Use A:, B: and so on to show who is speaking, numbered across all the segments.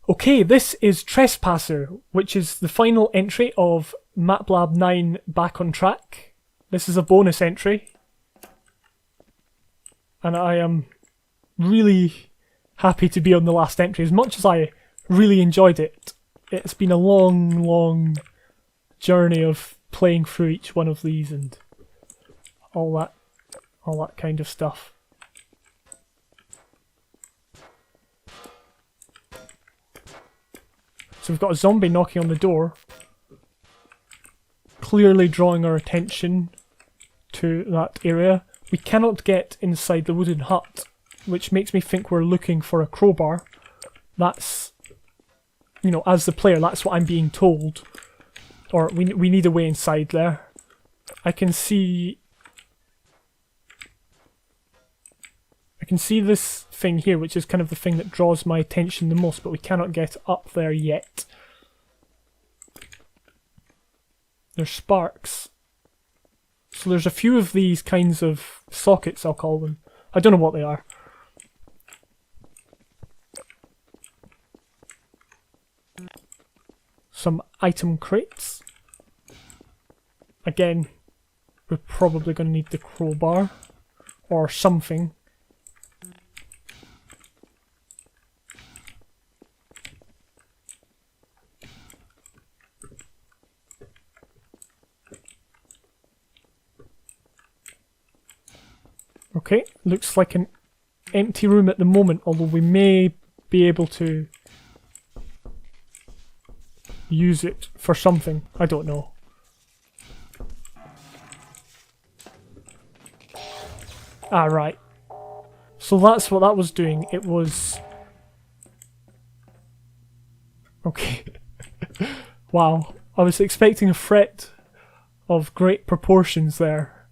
A: Okay, this is Trespasser, which is the final entry of MATLAB 9 Back on Track. This is a bonus entry, and I am really happy to be on the last entry. As much as I really enjoyed it, it's been a long journey of playing through each one of these and all that kind of stuff. So we've got a zombie knocking on the door, clearly drawing our attention to that area. We cannot get inside the wooden hut, which makes me think we're looking for a crowbar. That's, you know, as the player, that's what I'm being told. Or we need a way inside there. I can see this thing here, which is kind of the thing that draws my attention the most, but we cannot get up there yet. There's sparks. So there's a few of these kinds of sockets, I'll call them. I don't know what they are. Some item crates. Again, we're probably going to need the crowbar or something. Okay, looks like an empty room at the moment, although we may be able to use it for something. I don't know. Ah, right. So that's what that was doing. It was... Okay. Wow. I was expecting a threat of great proportions there.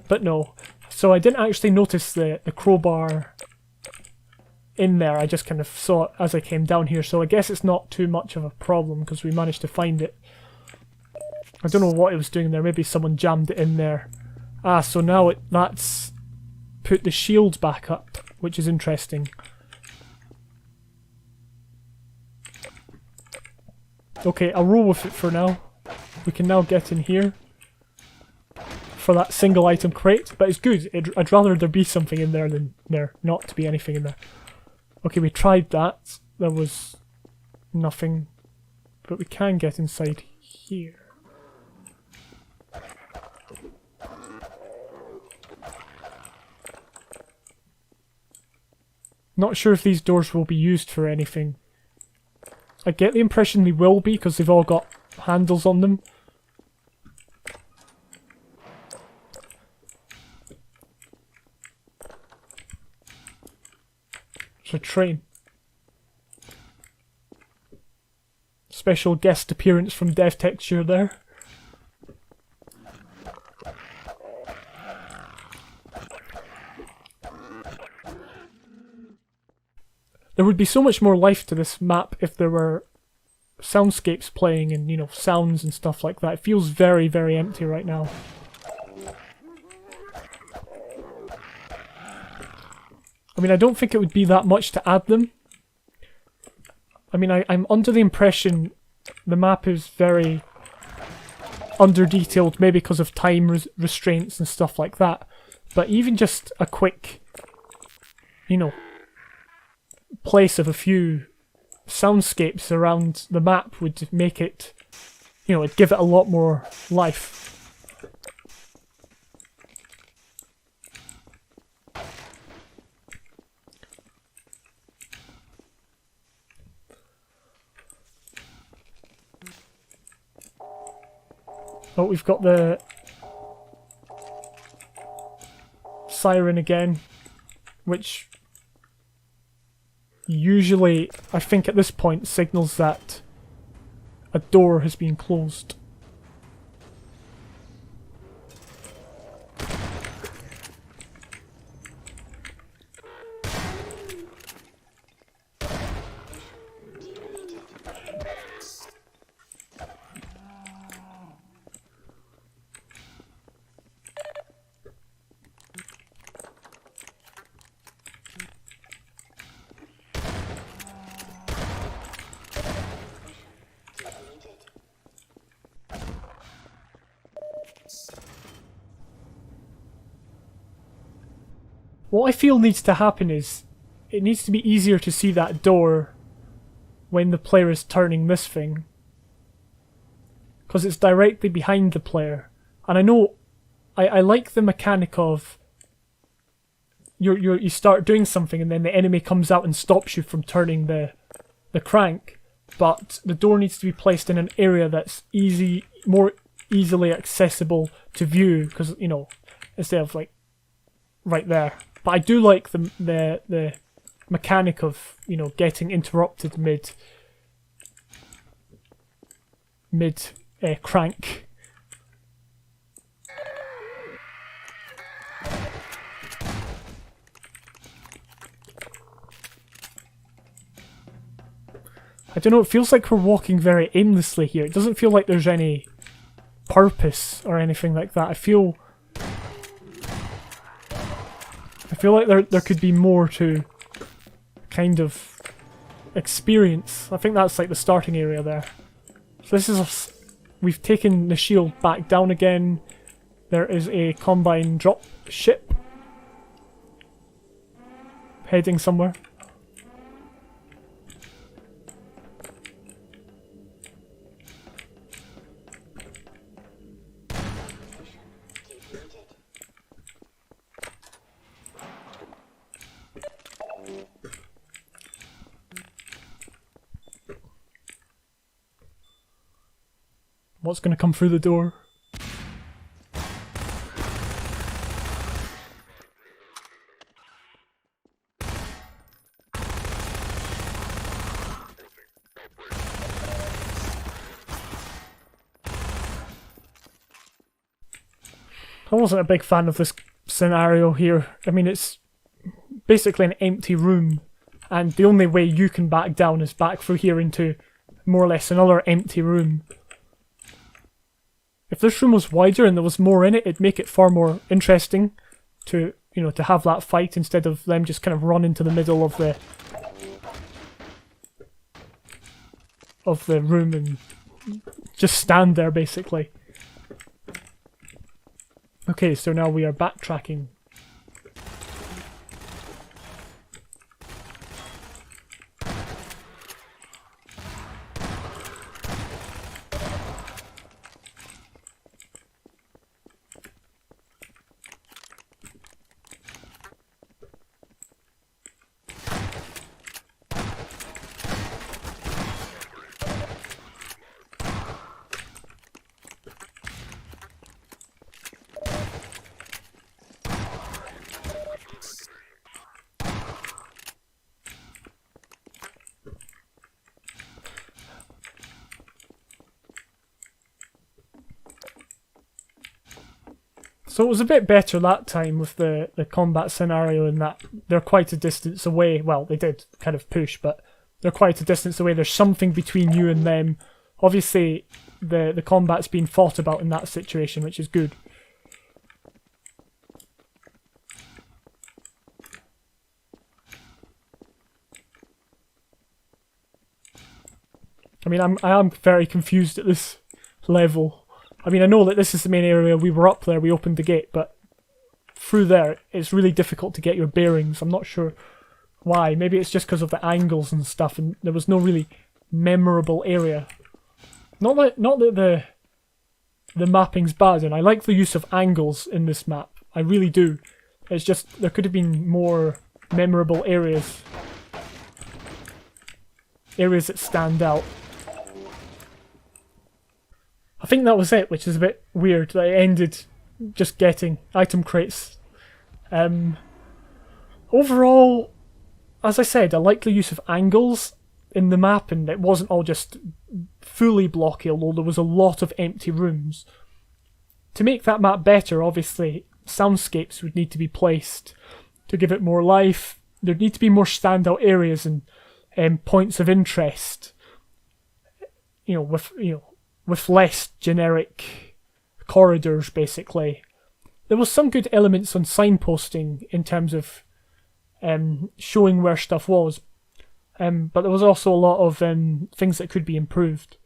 A: But no. So I didn't actually notice the crowbar in there. I just kind of saw it as I came down here. So I guess it's not too much of a problem because we managed to find it. I don't know what it was doing there. Maybe someone jammed it in there. Ah, so now that's put the shield back up, which is interesting. Okay, I'll roll with it for now. We can now get in here for that single item crate, but it's good. I'd rather there be something in there than there not to be anything in there. Okay, we tried that. There was nothing, but we can get inside here. Not sure if these doors will be used for anything. I get the impression they will be because they've all got handles on them. It's a train. Special guest appearance from Dev Texture there. There would be so much more life to this map if there were soundscapes playing and, you know, sounds and stuff like that. It feels very, very empty right now. I mean, I don't think it would be that much to add them. I mean, I'm under the impression the map is very under-detailed, maybe because of time restraints and stuff like that. But even just a quick, you know, place of a few soundscapes around the map would make it, you know, it'd give it a lot more life. Oh, we've got the Siren again, which usually, I think at this point, signals that a door has been closed. what I feel needs to happen is it needs to be easier to see that door when the player is turning this thing, because it's directly behind the player. And I know I like the mechanic of you start doing something and then the enemy comes out and stops you from turning the crank, but the door needs to be placed in an area that's more easily accessible to view, because, you know, instead of like right there. But I do like the mechanic of, you know, getting interrupted mid crank. I don't know, it feels like we're walking very aimlessly here. It doesn't feel like there's any purpose or anything like that. I feel like there could be more to kind of experience. I think that's like the starting area there. So this is we've taken the shield back down again. There is a Combine drop ship heading somewhere. What's going to come through the door? I wasn't a big fan of this scenario here. I mean, it's basically an empty room, and the only way you can back down is back through here into more or less another empty room. If this room was wider and there was more in it, it'd make it far more interesting to, you know, to have that fight instead of them just kind of run into the middle of the room and just stand there, basically. Okay, so now we are backtracking. So it was a bit better that time with the combat scenario in that they're quite a distance away. Well, they did kind of push, but they're quite a distance away. There's something between you and them. Obviously, the combat's being fought about in that situation, which is good. I mean, I am very confused at this level. I mean, I know that this is the main area, we were up there, we opened the gate, but through there, it's really difficult to get your bearings. I'm not sure why. Maybe it's just because of the angles and stuff, and there was no really memorable area. Not that the mapping's bad, and I like the use of angles in this map. I really do. It's just, there could have been more memorable areas. Areas that stand out. I think that was it, which is a bit weird that it ended just getting item crates. Overall, as I said, I like the use of angles in the map, and it wasn't all just fully blocky, although there was a lot of empty rooms. To make that map better, obviously, soundscapes would need to be placed to give it more life. There'd need to be more standout areas and points of interest. With less generic corridors, basically. There was some good elements on signposting in terms of showing where stuff was, but there was also a lot of things that could be improved.